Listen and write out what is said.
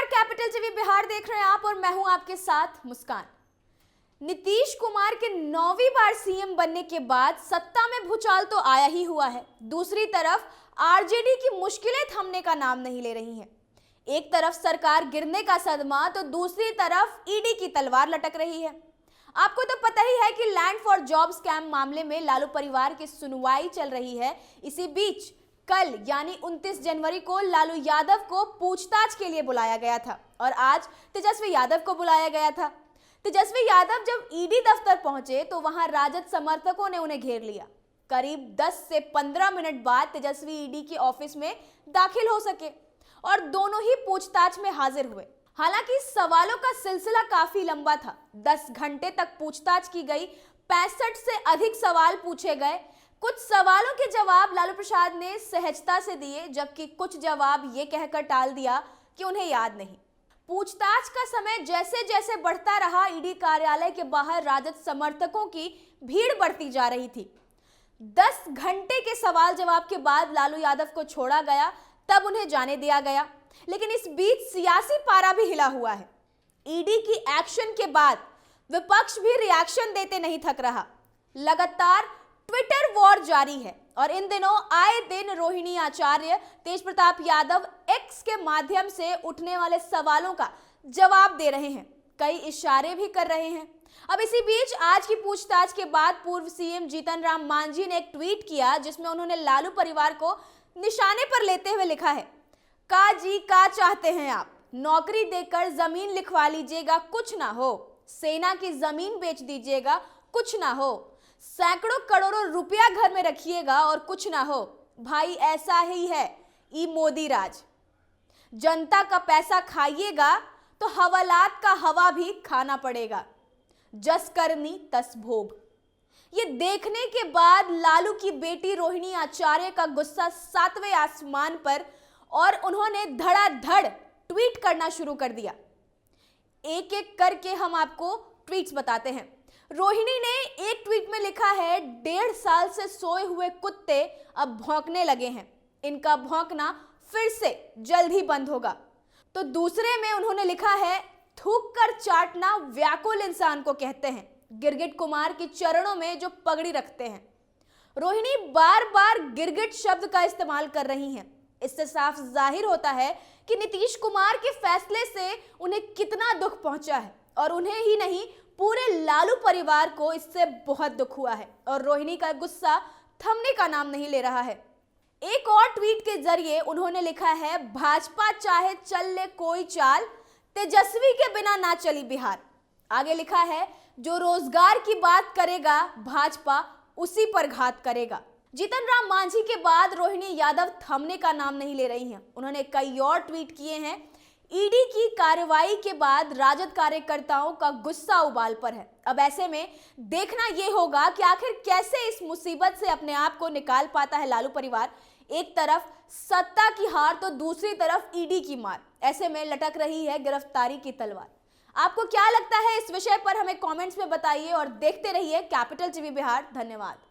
Capital TV Bihar देख रहे हैं आप और मैं हूं आपके साथ मुस्कान। नीतीश कुमार के 9वीं बार सीएम बनने के बाद सत्ता में भूचाल तो आया ही हुआ है। दूसरी तरफ आरजेडी की मुश्किलें थमने का नाम नहीं ले रही हैं। एक तरफ सरकार गिरने का सदमा तो दूसरी तरफ ईडी की तलवार लटक रही है। आपको तो पता ही है कि लैंड फॉर जॉब स्कैम मामले में लालू परिवार की सुनवाई चल रही है। इसी बीच कल यानी 29 जनवरी को लालू यादव को पूछताछ के लिए बुलाया गया था और आज तेजस्वी यादव को बुलाया गया था। तेजस्वी यादव जब ईडी दफ्तर पहुंचे तो वहां राजद समर्थकों ने उन्हें घेर लिया। करीब 10 से 15 मिनट बाद तेजस्वी ईडी के ऑफिस में दाखिल हो सके और दोनों ही पूछताछ में हाजिर हुए। हालांकि सवालों का सिलसिला काफी लंबा था। 10 घंटे तक पूछताछ की गई, 65 से अधिक सवाल पूछे गए। कुछ सवालों के जवाब लालू प्रसाद ने सहजता से दिए, जबकि कुछ जवाब ये कहकर टाल दिया कि उन्हें याद नहीं। पूछताछ का समय जैसे जैसे बढ़ता रहा, ईडी कार्यालय के बाहर राजद समर्थकों की भीड़ बढ़ती जा रही थी। 10 घंटे के सवाल जवाब के बाद लालू यादव को छोड़ा गया, तब उन्हें जाने दिया गया। लेकिन इस बीच सियासी पारा भी हिला हुआ है। ईडी की एक्शन के बाद विपक्ष भी रिएक्शन देते नहीं थक रहा। लगातार ट्विटर वॉर जारी है और इन दिनों आए दिन रोहिणी आचार्य, तेज प्रताप यादव एक्स के माध्यम से उठने वाले सवालों का जवाब दे रहे हैं, कई इशारे भी कर रहे हैं। अब इसी बीच आज की पूछताछ के बाद पूर्व सीएम जीतन राम मांझी ने एक ट्वीट किया जिसमें उन्होंने लालू परिवार को निशाने पर लेते हुए लिखा है, का जी का चाहते हैं आप, नौकरी देकर जमीन लिखवा लीजिएगा कुछ ना हो, सेना की जमीन बेच दीजिएगा कुछ ना हो, सैकड़ों करोड़ों रुपया घर में रखिएगा और कुछ ना हो, भाई ऐसा ही है ई मोदी राज। जनता का पैसा खाइएगा तो हवालात का हवा भी खाना पड़ेगा, जस करनी तस भोग। ये देखने के बाद लालू की बेटी रोहिणी आचार्य का गुस्सा 7वें आसमान पर और उन्होंने धड़ाधड़ ट्वीट करना शुरू कर दिया। एक एक करके हम आपको ट्वीट्स बताते हैं। रोहिणी ने एक ट्वीट में लिखा है, 1.5 साल से सोए हुए कुत्ते अब भौंकने लगे हैं, इनका भौंकना फिर से जल्द ही बंद होगा। तो दूसरे में उन्होंने लिखा है, थूक कर चाटना व्याकुल इंसान को कहते हैं, गिरगिट कुमार के चरणों में जो पगड़ी रखते हैं। रोहिणी बार बार गिरगिट शब्द का इस्तेमाल कर रही हैं। इससे साफ जाहिर होता है कि नीतीश कुमार के फैसले से उन्हें कितना दुख पहुंचा है और उन्हें ही नहीं पूरे लालू परिवार को इससे बहुत दुख हुआ है और रोहिणी का गुस्सा थमने का नाम नहीं ले रहा है। एक और ट्वीट के जरिए उन्होंने लिखा है, भाजपा चाहे चल ले कोई चाल, तेजस्वी के बिना ना चली बिहार। आगे लिखा है, जो रोजगार की बात करेगा भाजपा उसी पर घात करेगा। जीतन राम मांझी के बाद रोहिणी यादव थमने का नाम नहीं ले रही हैं। उन्होंने कई और ट्वीट किए हैं। ईडी की कार्रवाई के बाद राजद कार्यकर्ताओं का गुस्सा उबाल पर है। अब ऐसे में देखना यह होगा कि आखिर कैसे इस मुसीबत से अपने आप को निकाल पाता है लालू परिवार। एक तरफ सत्ता की हार तो दूसरी तरफ ईडी की मार। ऐसे में लटक रही है गिरफ्तारी की तलवार। आपको क्या लगता है इस विषय पर हमें कमेंट्स में बताइए और देखते रहिए कैपिटल टीवी बिहार। धन्यवाद।